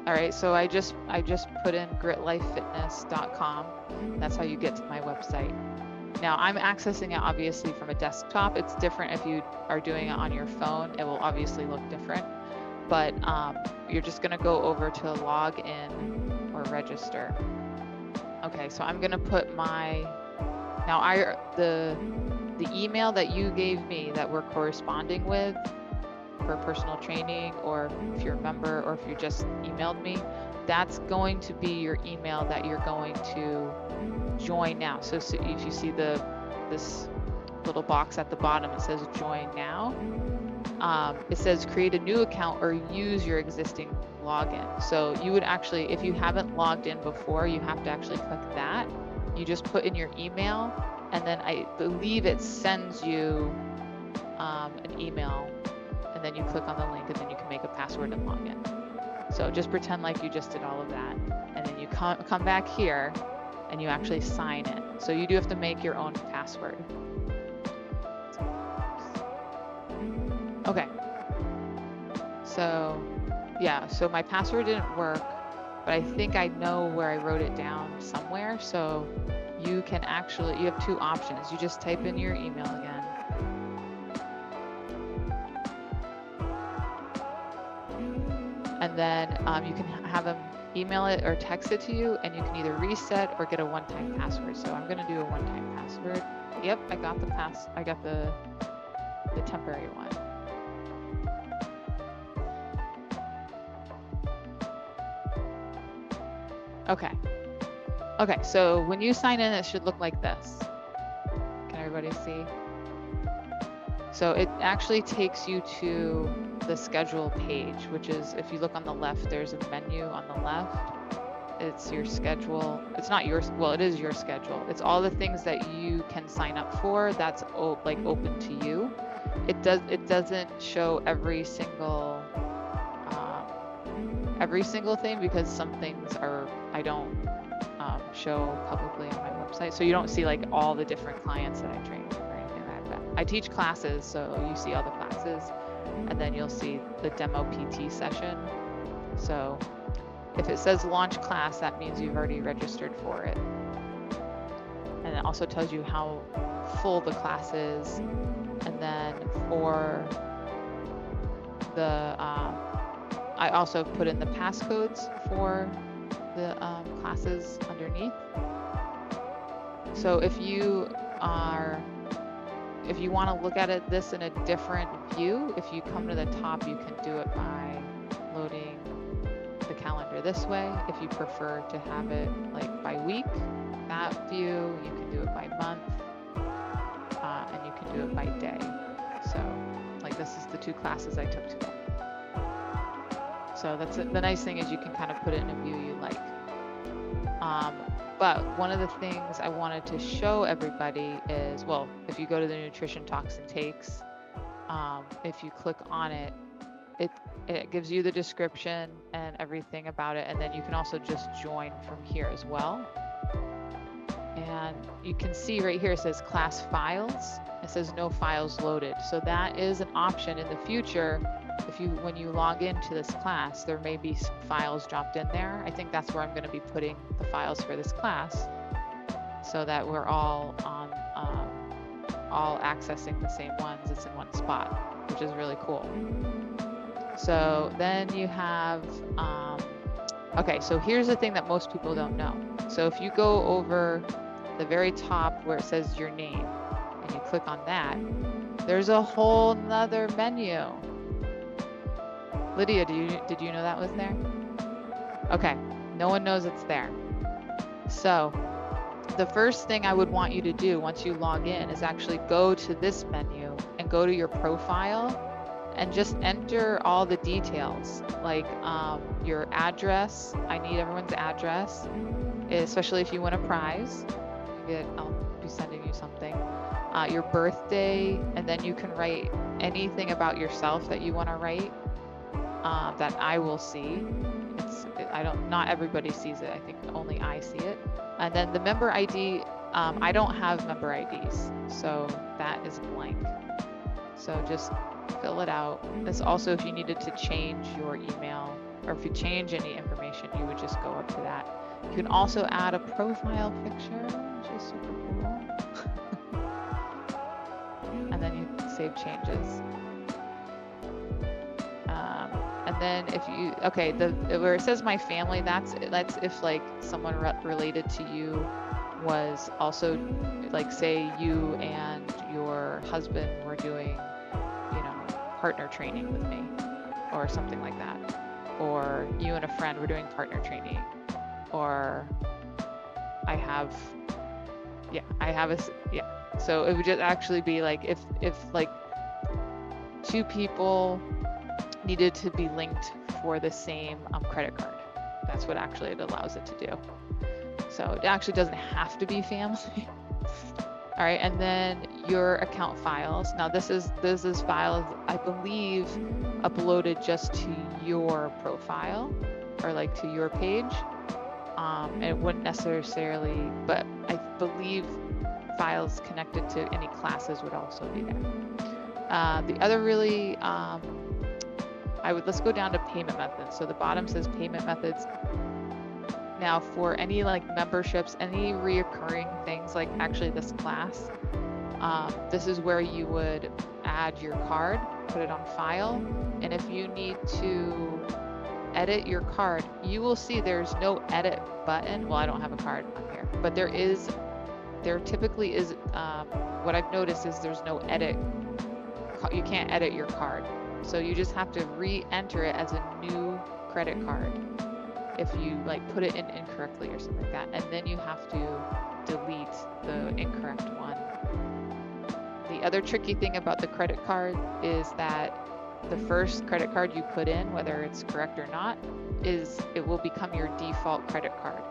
All right, so I just put in gritlifefitness.com. That's how you get to my website. Now I'm accessing it obviously from a desktop. It's different if you are doing it on your phone. It will obviously look different, but you're just gonna go over to log in or register. Okay, so I'm gonna put the email that you gave me that we're corresponding with for personal training, or if you're a member, or if you just emailed me, that's going to be your email that you're going to join now. So if you see this little box at the bottom, it says join now. It says create a new account or use your existing login. So you would actually, if you haven't logged in before, you have to actually click that. You just put in your email, and then I believe it sends you an email, and then you click on the link, and then you can make a password and log in. So just pretend like you just did all of that, and then you come back here and you actually sign in. So you do have to make your own password. Okay. So yeah, so my password didn't work, but I think I know where I wrote it down somewhere. So you can actually, you have two options. You just type in your email again. And then you can have them email it or text it to you, and you can either reset or get a one-time password. So I'm gonna do a one-time password. Yep, I got the temporary one. Okay. Okay, so when you sign in, it should look like this. Can everybody see? So it actually takes you to the schedule page, which is, if you look on the left, there's a menu on the left. It's your schedule. It's not yours. Well, it is your schedule. It's all the things that you can sign up for. That's like open to you. It doesn't show every single thing, because some things I don't show publicly on my website. So you don't see like all the different clients that I train or anything like that. I teach classes, so you see all the classes, and then you'll see the demo PT session. So if it says launch class, that means you've already registered for it. And it also tells you how full the class is. And then for the, I also put in the passcodes for the classes underneath. So if you want to look at this in a different view, if you come to the top, you can do it by loading the calendar this way. If you prefer to have it like by week, that view, you can do it by month, and you can do it by day. So like this is the two classes I took today. So that's it. The nice thing is you can kind of put it in a view you like. But one of the things I wanted to show everybody is, well, if you go to the Nutrition Talks and Takes, if you click on it, it gives you the description and everything about it. And then you can also just join from here as well. And you can see right here, it says class files. It says no files loaded. So that is an option in the future. When you log into this class, there may be some files dropped in there. I think that's where I'm going to be putting the files for this class, so that we're all accessing the same ones. It's in one spot, which is really cool. So then you have, okay, so here's the thing that most people don't know. So if you go over the very top where it says your name and you click on that, there's a whole nother menu. Lydia, did you know that was there? Okay, no one knows it's there. So the first thing I would want you to do once you log in is actually go to this menu and go to your profile and just enter all the details, like your address. I need everyone's address, especially if you win a prize. I'll be sending you something. Your birthday, and then you can write anything about yourself that you want to write. That I will see. Not everybody sees it. I think only I see it. And then the member ID, I don't have member IDs, so that is blank. So just fill it out. This also, if you needed to change your email, or if you change any information, you would just go up to that. You can also add a profile picture, which is super cool. And then you can save changes. And then if you, okay, where it says my family, that's if like someone related to you was also, like, say you and your husband were doing, partner training with me or something like that, or you and a friend were doing partner training, or I have so it would just actually be like if like two people needed to be linked for the same credit card. That's what actually it allows it to do. So it actually doesn't have to be family. All right, and then your account files. Now this is files, I believe, uploaded just to your profile or like to your page. And it wouldn't necessarily, but I believe files connected to any classes would also be there. The other really, let's go down to payment methods. So the bottom says payment methods. Now for any like memberships, any reoccurring things, like actually this class, this is where you would add your card, put it on file. And if you need to edit your card, you will see there's no edit button. Well, I don't have a card on here, but there typically is, what I've noticed is there's no edit. You can't edit your card. So you just have to re-enter it as a new credit card if you like put it in incorrectly or something like that, and then you have to delete the incorrect one. The other tricky thing about the credit card is that the first credit card you put in, whether it's correct or not, it will become your default credit card.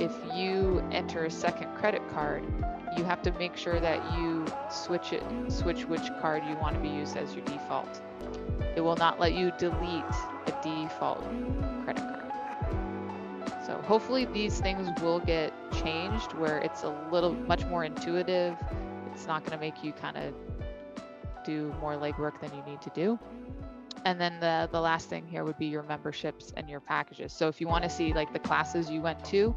If you enter a second credit card, you have to make sure that you switch which card you want to be used as your default. It will not let you delete a default credit card. So hopefully these things will get changed where it's much more intuitive. It's not going to make you kind of do more legwork than you need to do. And then the last thing here would be your memberships and your packages. So if you want to see like the classes you went to,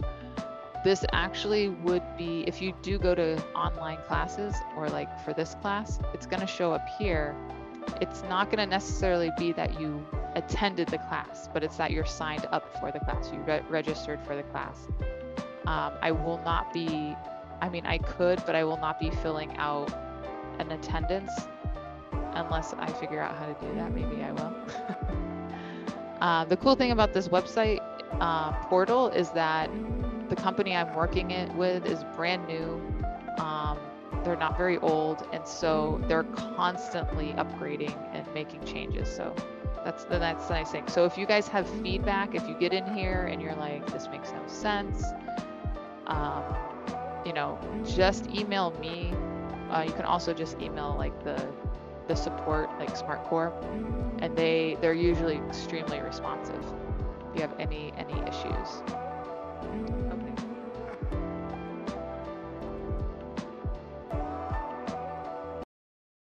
this actually would be, if you do go to online classes or like for this class, it's going to show up here. It's not going to necessarily be that you attended the class, but it's that you're signed up for the class. You registered for the class. I will not be, I could, but I will not be filling out an attendance unless I figure out how to do that. Maybe I will. The cool thing about this website portal is that the company I'm working with is brand new. They're not very old, and so they're constantly upgrading and making changes. So that's the nice thing. So if you guys have feedback, if you get in here and you're like, this makes no sense, just email me. You can also just email like the support, like SmartCore, and they're usually extremely responsive if you have any issues.